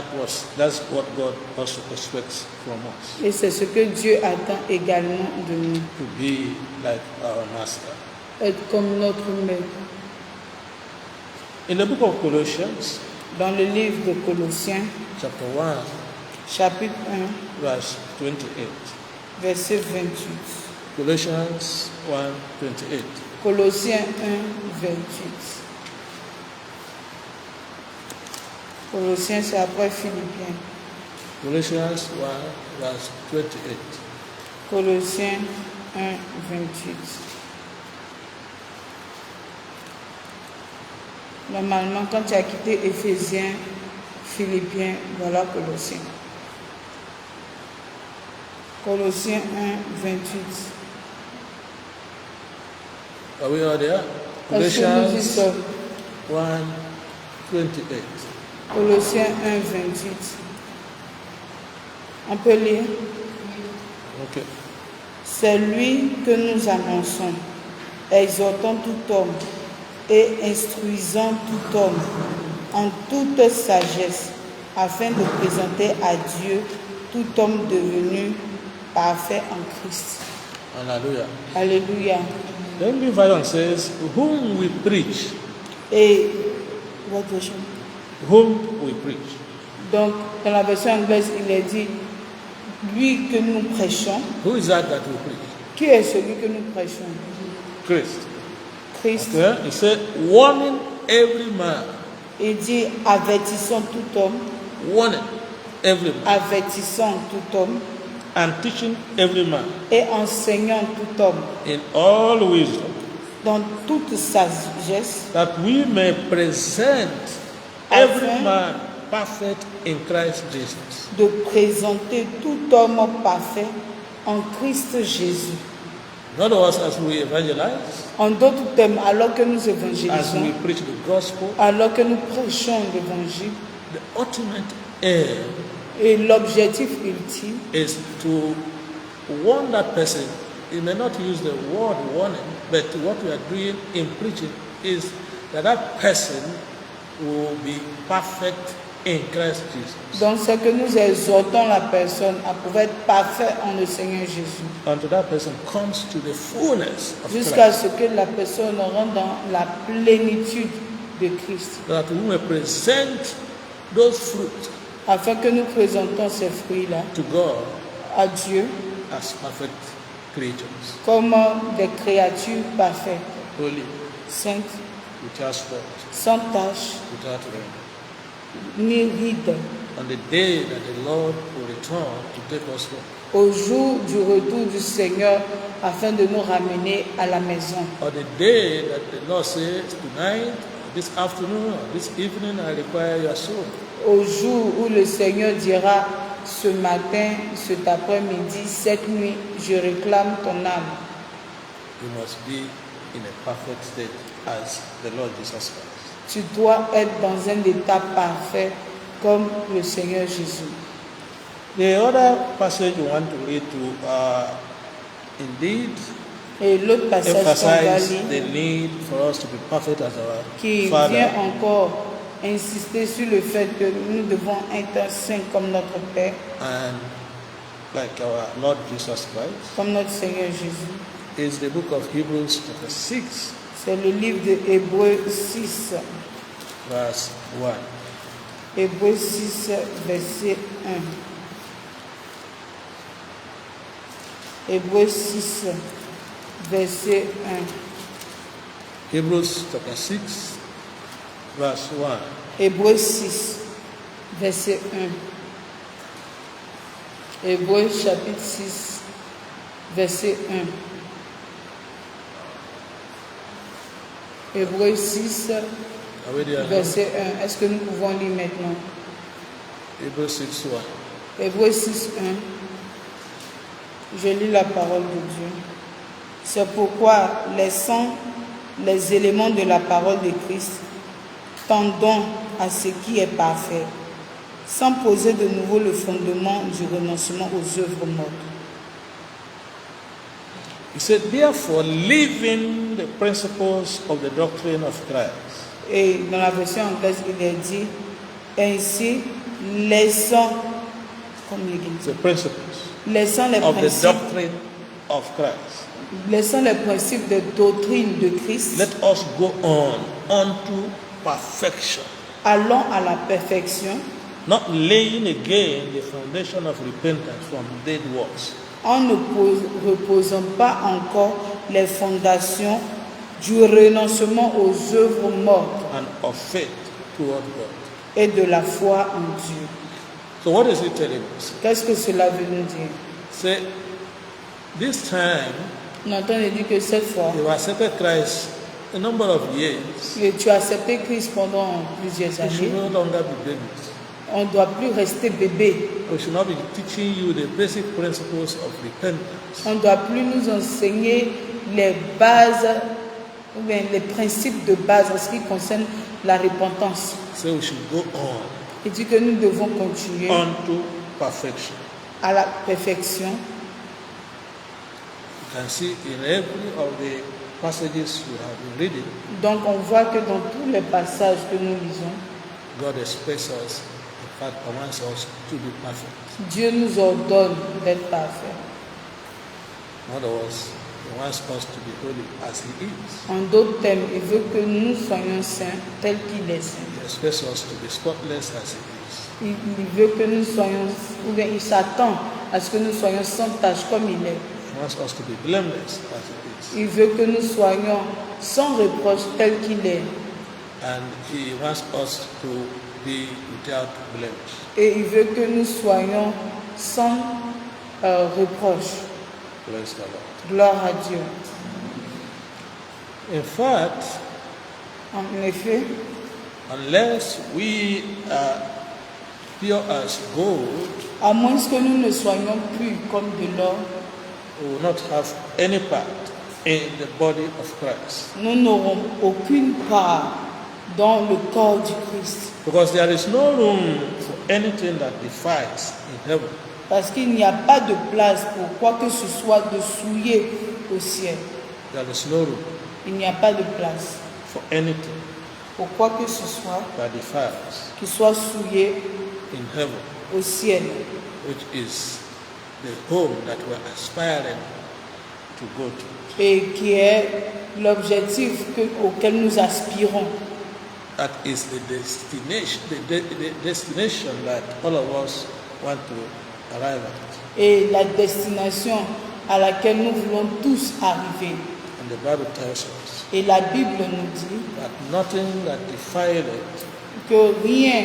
that's what God also expects from us, Et c'est ce que Dieu attend également de nous, to be like our Master. être comme notre Maître. In the book of Colossians, Dans le livre de Colossiens, chapter 1, chapitre 1, verse 28. verset 28. Colossians 1, 28. Colossiens 1, 28. Colossiens, c'est après Philippiens. Colossians 1, verse 28. Colossiens 1, 28. Normalement, quand tu as quitté Éphésiens, Philippiens, voilà Colossiens. Colossiens 1, 28. Are we all there? Est-ce que nous y Colossians sommes? 1, 28. Colossiens 1, 28. On peut lire. Okay. C'est lui que nous annonçons, exhortant tout homme et instruisant tout homme en toute sagesse, afin de présenter à Dieu tout homme devenu parfait en Christ. Hallelujah. Alléluia. The English version says, whom we preach. Et what version? Whom we preach. Donc, dans la version anglaise, il est dit lui que nous prêchons. Who is that we preach? Qui est celui que nous prêchons? Christ. Christ. Okay. He said, warning every man. Il dit avertissons tout homme, Warning every man. avertissons tout homme And teaching every man et enseignant tout homme in all wisdom, dans toute sagesse, that we may present every Afin- man perfect in Christ Jesus. de présenter tout homme parfait en Christ Jésus. In other words, as we evangelize, En d'autres termes, alors que nous as we évangélisons, preach the gospel, alors que nous prêchons l'évangile, the ultimate aim et l'objectif ultime, is to warn that person he may not use the word warning, but what we are doing in preaching is that person will be perfect in Christ Jesus. Donc c'est que nous exhortons la personne à pouvoir être parfait en le Seigneur Jésus. Until that person comes to the fullness of Jusqu'à Christ. ce que la personne rentre dans la plénitude de Christ. That we may present those fruits Afin que nous présentons ces fruits-là to God à Dieu as perfect creatures, comme des créatures parfaites, holy, saintes, without spot, sans tache, without wrinkle. ni ride. On the day that the Lord will return to take us home, Au jour du retour du Seigneur afin de nous ramener à la maison. or the day that the Lord says, tonight, this afternoon, or this evening, I require your soul. Au jour où le Seigneur dira ce matin, cet après-midi, cette nuit, je réclame ton âme. You must be in a perfect state as the Lord Jesus Christ. Tu dois être dans un état parfait comme le Seigneur Jésus. The other passage we want to read to indeed Et l'autre passage qu'on va emphasize lire, the need for us to be perfect as our qui vient Father. encore insister sur le fait que nous devons être saints comme notre Père, And like our Lord Jesus Christ, comme notre Seigneur Jésus. is the book of Hebrews chapter 6, C'est le livre de Hébreux 6. verse 1. Hébreux 6, verset 1. Hébreux 6, verset 1. Hebrews chapter 6, verse 1. Hébreux 6, verset 1. Hébreux chapitre 6, verset 1. Hébreux 6, Are we there now? verset 1. Est-ce que nous pouvons lire maintenant? Hebrews 6, 1. Hébreux 6, 1. Je lis la parole de Dieu. C'est pourquoi, laissant les éléments de la parole de Christ, tendons à ce qui est parfait, sans poser de nouveau le fondement du renoncement aux œuvres mortes. He said, therefore, leaving the principles of the doctrine of Christ, Et dans la version anglaise, il est dit, ainsi, laissant, comme il dit, the principles laissant les of the principes, doctrine of Christ, laissant les principes de doctrine de Christ, let us go on unto perfection, allons à la perfection, not laying again the foundation of repentance from dead works, en ne reposant pas encore les fondations du renoncement aux œuvres mortes and of faith toward God. et de la foi en Dieu. So what is he telling us? Qu'est-ce que cela veut nous dire? Say, this time, On entend dire que cette fois, you accepted Christ a number of years. que tu as accepté Christ pendant plusieurs You should années, no longer be babies. on ne doit plus rester bébé. We should not be teaching you the basic principles of repentance. On ne doit plus nous enseigner les bases, ou bien les principes de base en ce qui concerne la repentance. So we should go on Il dit que nous devons continuer unto perfection. à la perfection. You can see in every of the passages we have been reading, Donc on voit que dans tous les passages que nous lisons, God expects us, in fact, commands us to be perfect. Dieu nous ordonne d'être parfaits. In other words, He wants us to be holy as He is. En d'autres termes, il veut que nous soyons saints tel qu'il est saint. He expects us to be spotless as He is. Il veut que nous soyons, ou bien il s'attend à ce que nous soyons sans tache comme il est. He wants us to be blameless as He is. Il veut que nous soyons sans reproche tel qu'il est. And He wants us to be without blemish. Et il veut que nous soyons sans reproche. Praise the Lord. Gloire à Dieu. In fact, En effet, unless we are pure as gold, à moins que nous ne soyons plus comme de l'or, we will not have any part in the body of Christ. nous n'aurons aucune part dans le corps du Christ. Because there is no room for anything that defiles in heaven. Parce qu'il n'y a pas de place pour quoi que ce soit de souiller au ciel. There is no room Il n'y a pas de place for anything pour quoi que ce soit that defiles qui soit souillé in heaven, au ciel, which is the home that we're aspiring to go to. et qui est l'objectif auquel nous aspirons. That is the destination that all of us want to arrive at. Et la destination à laquelle nous voulons tous arriver. And the Bible tells us Et la Bible nous dit that nothing that defileth que rien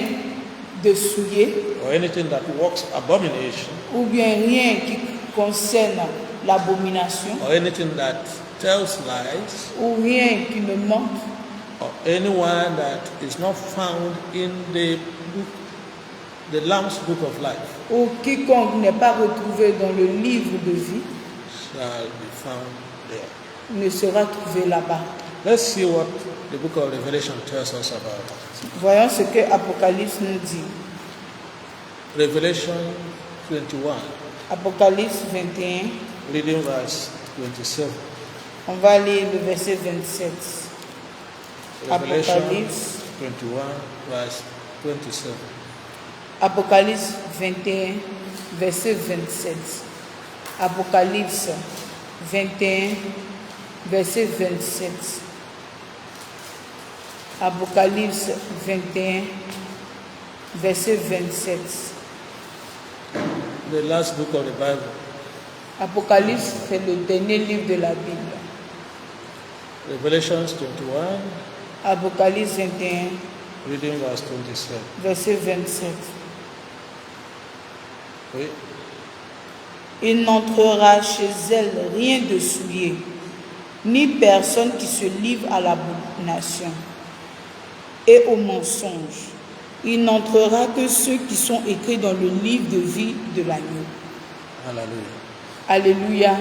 de souillé or anything that works abomination ou bien rien qui concerne l'abomination or anything that tells lies ou rien qui ne ment or anyone that is not found in the Lamb's book of life ou quiconque n'est pas retrouvé dans le livre de vie shall be found there. ne sera trouvé là-bas. Let's see what the book of Revelation tells us about that. Voyons ce que Apocalypse nous dit. Revelation 21, Apocalypse 21, reading verse 27. on va lire le verset 27. Revelation Apocalypse 21, verse 27. Apocalypse 21, verset 27. Apocalypse 21, verset 27. Apocalypse 21, verset 27. The last book of the Bible. Apocalypse, c'est le dernier livre de la Bible. Revelation 21, Apocalypse 21, reading verse 27. verset 27. Oui. Il n'entrera chez elle rien de souillé, ni personne qui se livre à l'abomination et au mensonge. Il n'entrera que ceux qui sont écrits dans le livre de vie de l'agneau. Hallelujah. Alléluia.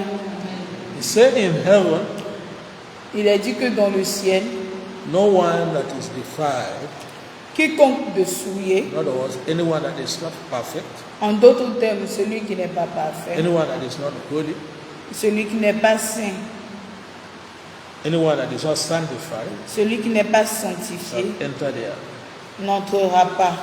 He said in heaven, Il a dit que dans le ciel, no one that is defiled, quiconque de souillé, in other words, anyone that is not perfect, en d'autres termes, celui qui n'est pas parfait, anyone that is not holy, celui qui n'est pas saint, anyone that is not sanctified, celui qui n'est pas shall sanctifié, enter there. n'entrera pas.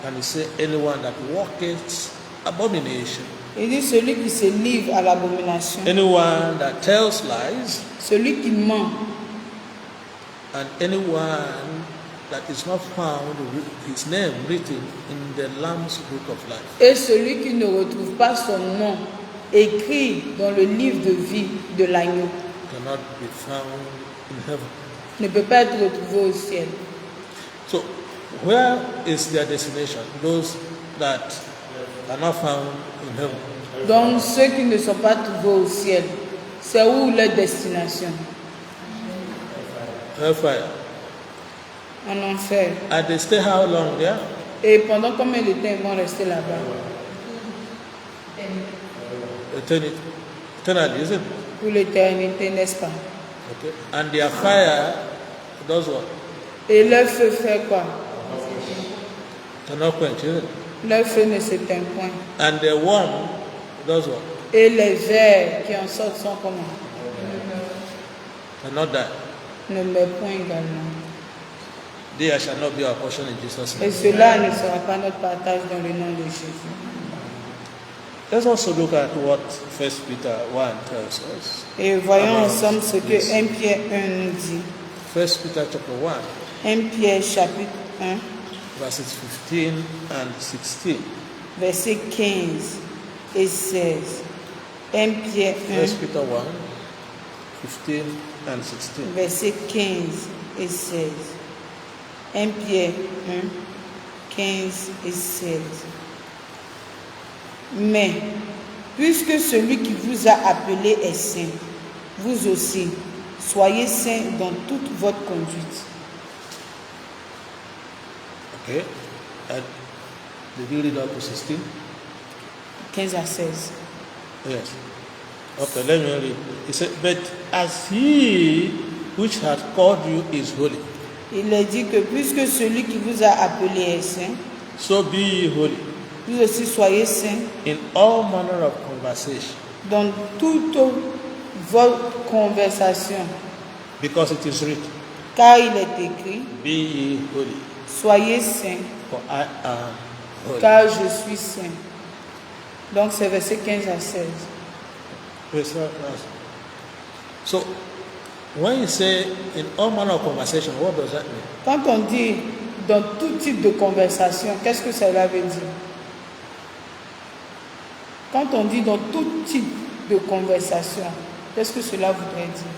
And he said, anyone that worketh abomination, Il dit celui qui se livre à l'abomination, anyone that tells lies, celui qui ment, and anyone that is not found his name written in the Lamb's book of life. et celui qui ne retrouve pas son nom écrit dans le livre de vie de l'agneau Cannot be found in heaven. ne peut pas être retrouvé au ciel. So, where is their destination? Those that are not found in heaven. Donc ceux qui ne sont pas trouvés au ciel, c'est où leur destination? Hellfire. En enfer. And they stay how long there? Et pendant combien de temps ils vont rester là-bas? Eternally, isn't it? Pour l'éternité, n'est-ce pas? Okay. And their fire does what? Et leur feu fait quoi? Cannot quench, isn't it? Leur feu ne s'éteint point. And the worm does what? Et les vers qui en sortent sont comment? Cannot die. Ne meurent point également. There shall not be our portion in Jesus' Et name. cela ne sera pas notre partage dans le nom de Jésus. Let's also look at what 1 Peter 1 tells us. Et voyons About ensemble ce que this. 1 Pierre 1 nous dit. 1 Peter chapter 1, 1 Pierre chapitre 1, verses 15 and 16. versets 15 et 16. 1 Pierre 1 1, Peter 1, 15 and 16. versets 15 et 16. 1 Pierre 1, 15 et 16. Mais, puisque celui qui vous a appelé est saint, vous aussi, soyez saints dans toute votre conduite. Okay. And did you read up to 16? 15 à 16. Yes. Okay, let me read. He said, but as he which hath called you is holy, Il a dit que puisque celui qui vous a appelé est saint, so be ye holy Vous aussi soyez saints in all manner of conversation, dans toute votre conversation, because it is written, car il est écrit, Be ye holy, soyez saints, for I am holy. car je suis saint. Donc c'est verset 15 à 16. So, when you say in all manner of conversation, what does that mean? Quand on dit dans tout type de conversation, qu'est-ce que cela veut dire? Quand on dit dans tout type de conversation, qu'est-ce que cela voudrait dire?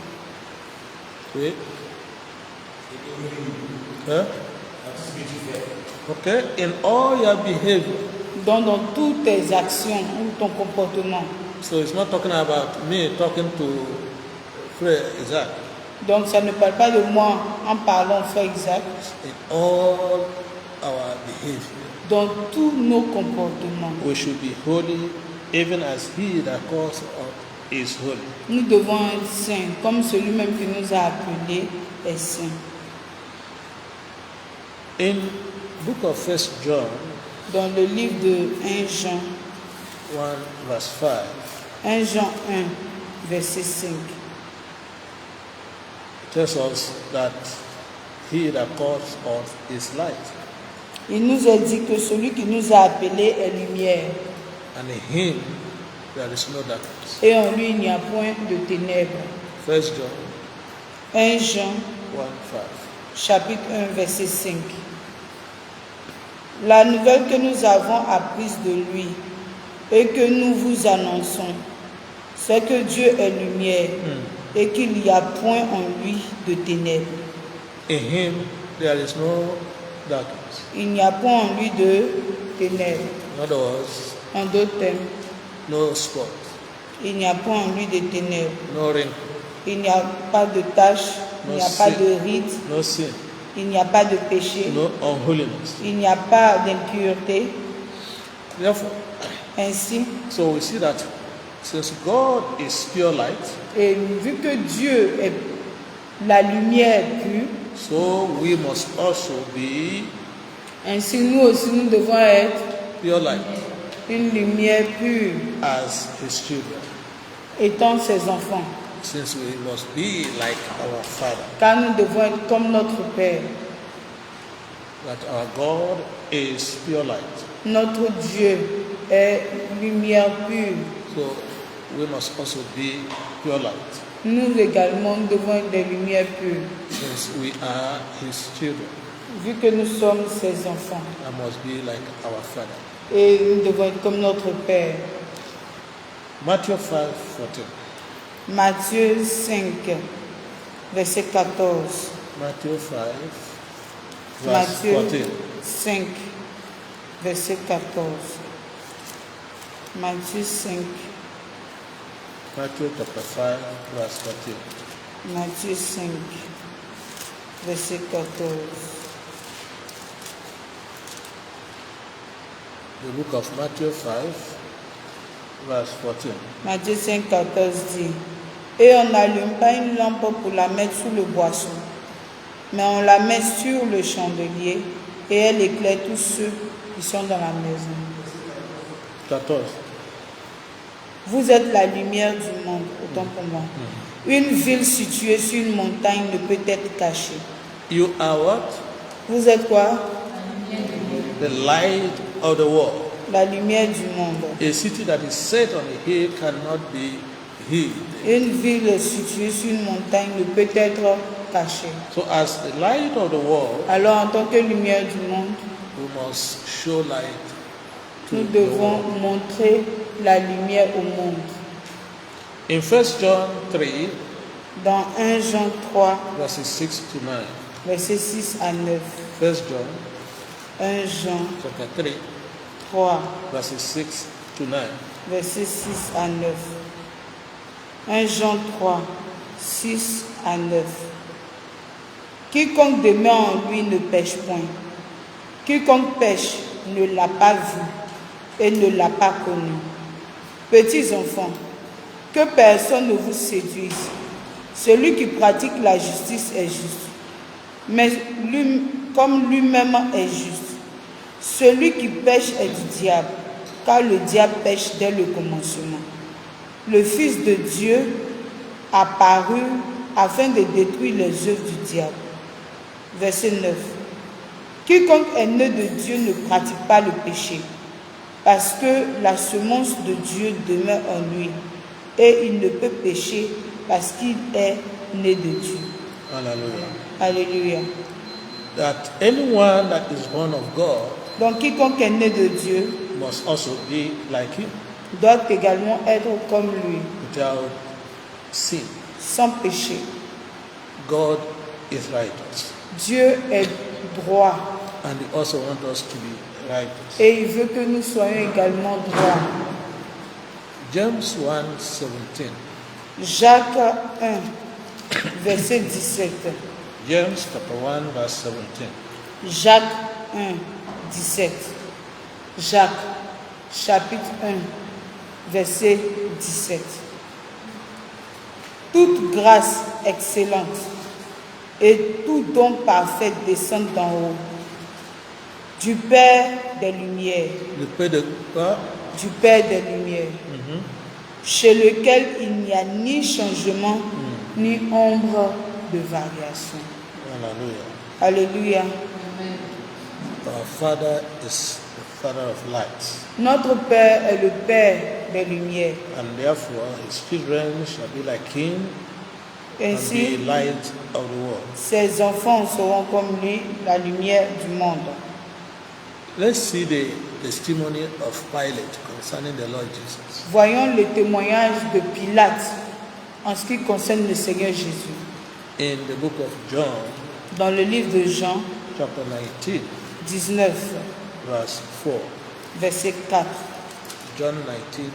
Oui. Hein? Okay, in all your behavior. Donc dans toutes tes actions ou ton comportement. So it's not talking about me talking to Frère Isaac. Donc ça ne parle pas de moi en parlant frère Isaac. In all our behavior, Dans tous nos comportements, we should be holy, even as He that calls us is holy. nous devons être saints, comme celui-même qui nous a appelés est saint. In book of 1 John, Dans le livre de 1 Jean, 1 verse 5, 1 Jean 1, verset 5, tells us that He that calls us is light, il nous a dit que celui qui nous a appelés est lumière, and in Him there is no darkness. et en lui il n'y a point de ténèbres. 1 John 1 Jean 1 5. chapitre 1, verset 5. La nouvelle que nous avons apprise de lui et que nous vous annonçons, c'est que Dieu est lumière et qu'il n'y a point en lui de ténèbres. In Him there is no darkness. Il n'y a point en lui de ténèbres. In other words, En d'autres termes, no spot, il n'y a point en lui de ténèbres. no wrinkle, Il n'y a pas de tache, il n'y a pas de ride, no sin, il n'y a pas de péché, no unholiness. il n'y a pas d'impureté. Therefore, Ainsi, so we see that since God is pure light, et vu que Dieu est la lumière pure, so we must also be ainsi nous aussi nous devons être pure light une lumière pure, as His children, étant ses enfants. since we must be like our Father, Car nous devons être comme notre Père. that our God is pure light. Notre Dieu est lumière pure. So we must also be pure light, Nous également nous devons être des lumières pures. since we are His children. Vu que nous sommes ses enfants. I must be like our Father. Et nous devons être comme notre Père. Matthew 5 14. Matthieu 5, verset 14. Matthew 5 verse Matthieu 14. 5, verset 14. Matthieu 5, Matthew chapter 5 verse 14. Matthieu 5, verset 14. The book of Matthew 5 verse 14. Matthieu 5, 14 dit, et on n'allume pas une lampe pour la mettre sous le boisseau, mais on la met sur le chandelier et elle éclaire tous ceux qui sont dans la maison. 14. Vous êtes la lumière du monde, autant pour moi. Une ville située sur une montagne ne peut être cachée. You are what? Vous êtes quoi? The light of the world. La lumière du monde. A city that is set on a hill cannot be hid. Une ville située sur une montagne ne peut être cachée. So as the light of the world, Alors en tant que lumière du monde, we must show light to nous the devons world. montrer la lumière au monde. In 1 John 3 Dans 1 Jean 3, verses 6 to 9. versets 6 à 9. 1 John 1 Jean chapter 3 3, verses 6 to 9. versets 6 à 9. 1 Jean 3, 6 à 9. Quiconque demeure en lui ne pêche point. Quiconque pêche ne l'a pas vu et ne l'a pas connu. Petits enfants, que personne ne vous séduise. Celui qui pratique la justice est juste, mais comme lui-même est juste. Celui qui pêche est du diable, car le diable pêche dès le commencement. Le Fils de Dieu apparut afin de détruire les œuvres du diable. Verset 9. Quiconque est né de Dieu ne pratique pas le péché, parce que la semence de Dieu demeure en lui, et il ne peut pécher parce qu'il est né de Dieu. Hallelujah. Alléluia. That anyone that is born of God Donc quiconque est né de Dieu must also be like him, doit également être comme lui, without sin. sans péché. God is righteous, Dieu est droit and He also wants us to be righteous. et il veut que nous soyons également droits. James 1:17. Jacques 1, verset 17. James chapter 1 verse 17. Jacques 1, 17. Jacques, chapitre 1, verset 17. Toute grâce excellente et tout don parfait descend d'en haut, du Père des Lumières, Le Père de quoi? du Père des Lumières, chez lequel il n'y a ni changement, ni ombre de variation. Hallelujah. Alléluia. Our Father is the Father of lights, Notre Père est le Père des Lumières. and therefore His children shall be like Him and be Ainsi, light of the world. ses enfants seront comme lui, la lumière du monde. Let's see the testimony of Pilate concerning the Lord Jesus. Voyons le témoignage de Pilate en ce qui concerne le Seigneur Jésus. In the book of John, Dans le livre de Jean chapter 19, 19, verse 4. verset 4. John 19,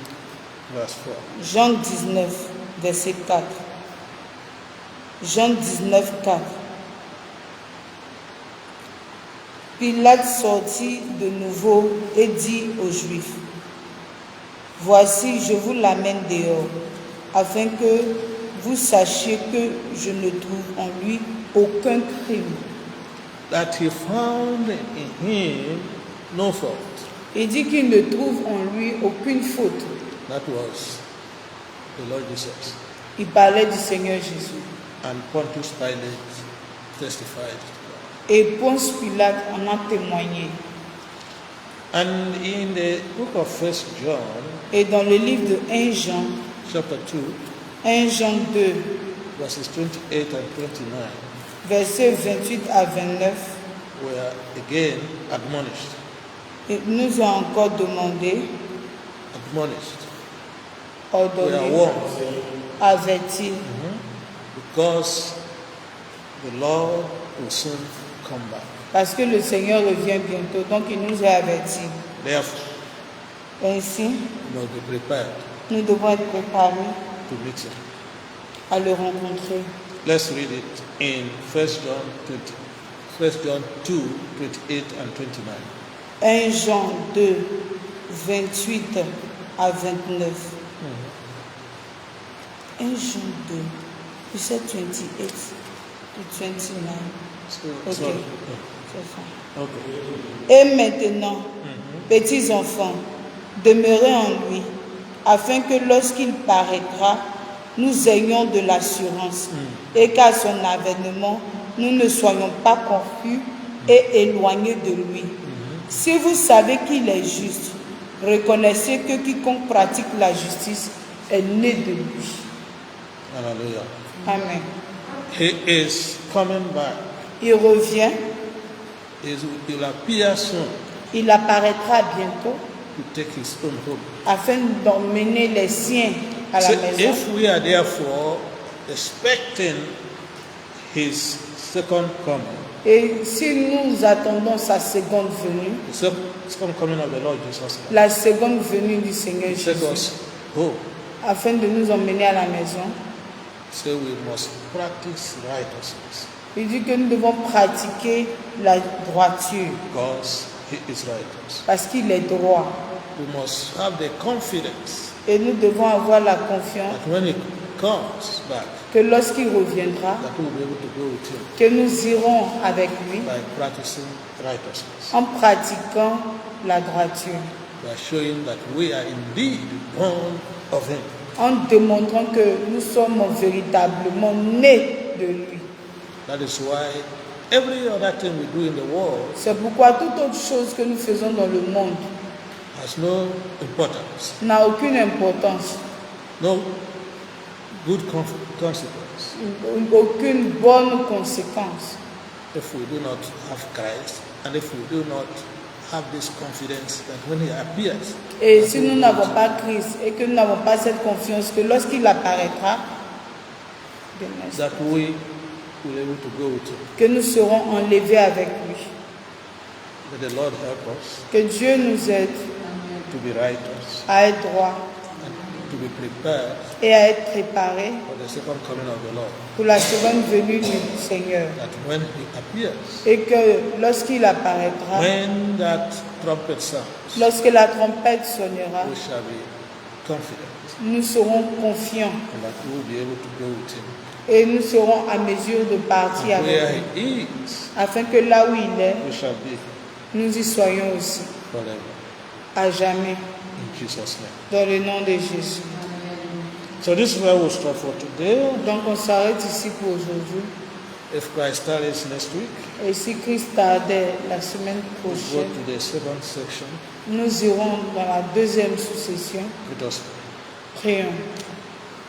verse 4. Jean 19, verset 4. Jean 19, 4. Pilate sortit de nouveau et dit aux Juifs, « Voici, je vous l'amène dehors, afin que vous sachiez que je ne trouve en lui aucun crime. » That he found in him no fault. Il dit qu'il ne trouve en lui aucune faute. That was the Lord Jesus. Il parlait du Seigneur Jésus. And Pontius Pilate testified. Et Ponce Pilate en a témoigné. And in the book of 1 John, Et dans le livre de 1 Jean, chapter 2, 1 Jean 2, verses 28 and 29, versets 28 à 29, we are again admonished. il nous a encore demandé, Admonished. We are ordonné, warned. averti, Because the Lord will soon come back. parce que le Seigneur revient bientôt, donc il nous a avertis. Therefore, Ainsi, we must be prepared nous devons être préparés to meet him. à le rencontrer. Let's read it in 1 John 2, 28 and 29. 1 Jean 2, 28 à 29. 1 Jean 2, you said 28 to 29. So, Ok. sorry. C'est ça. Okay. Et maintenant, petits enfants, demeurez en lui, afin que lorsqu'il paraîtra, nous ayons de l'assurance et qu'à son avènement, nous ne soyons pas confus et éloignés de lui. Si vous savez qu'il est juste, reconnaissez que quiconque pratique la justice est né de lui. Hallelujah. Amen. He is coming back. Il revient, He will appear soon il apparaîtra bientôt to take his own home. afin d'emmener les siens à la So maison. if we are therefore expecting his second coming, Et si nous attendons sa seconde venue, the second coming of the Lord Jesus Christ, la seconde venue du Seigneur he take Jésus, us home, afin de nous emmener à la maison, so we must practice righteousness il dit que nous devons pratiquer la droiture because he is righteous. parce qu'il est droit. We must have the confidence Et nous devons avoir la confiance that when he comes back, que lorsqu'il reviendra, that we will be able to go with him que nous irons avec lui by practicing righteousness. en pratiquant la droiture. We are showing that we are indeed born of Him. En démontrant que nous sommes véritablement nés de lui. That is why every other thing we do in the world C'est pourquoi toute autre chose que nous faisons dans le monde has no importance, n'a aucune importance, no good consequence aucune bonne conséquence. if we do not have Christ and if we do not have this confidence that when He appears, Et si nous n'avons pas Christ et que nous n'avons pas cette confiance que lorsqu'il apparaîtra, that we will be able to go with Him. que nous serons enlevés avec lui. That the Lord help us Que Dieu nous aide to be righteous à être droits and to be prepared et à être préparés for the second coming of the Lord. pour la seconde venue du Seigneur. That when He appears, Et que lorsqu'il apparaîtra, when that trumpet sounds, lorsque la trompette sonnera, we shall be confident nous serons confiants and that we will be able to go with Him. et nous serons à mesure de partir And avec where lui, He is, afin que là où il est, we shall be nous y soyons aussi, forever. à jamais, In Jesus' name. dans le nom de Jésus. So this is where we'll stop for today. Donc on s'arrête ici pour aujourd'hui. If Christ tarries next week, Et si Christ tardait la semaine we'll go prochaine, to the second section. nous irons dans la deuxième sous-session. Let us pray. Prions.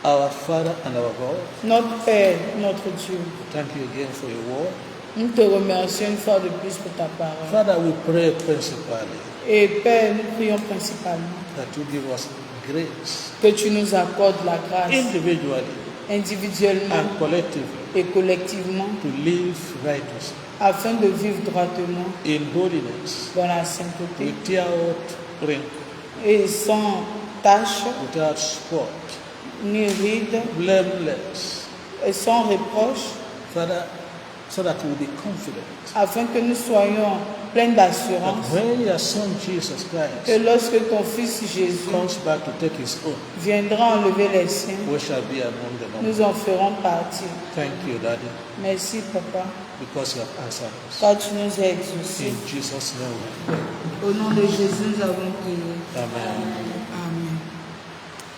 Our Father and our God, Notre Père, notre Dieu, thank you again for your word. nous te remercions une fois de plus pour ta parole. Father, we pray principally Et Père, nous prions principalement that you give us grace que tu nous accordes la grâce individually individuellement and collectively et collectivement to live righteously afin de vivre droitement in holiness, dans la sainteté without wrinkle, et sans tache without spot, ni ride blameless. et sans reproche, Father, so that we will be confident afin que nous soyons pleins d'assurance that when your Son Jesus que Christ lorsque ton Fils Jésus comes back to take His own, viendra enlever les siens, we shall be among the number. nous en ferons partie. Thank you, Daddy, Merci, Papa, because you have answered us. car tu nous as exaucés. In Jesus' name we pray. Au nom de Jésus, nous avons prié.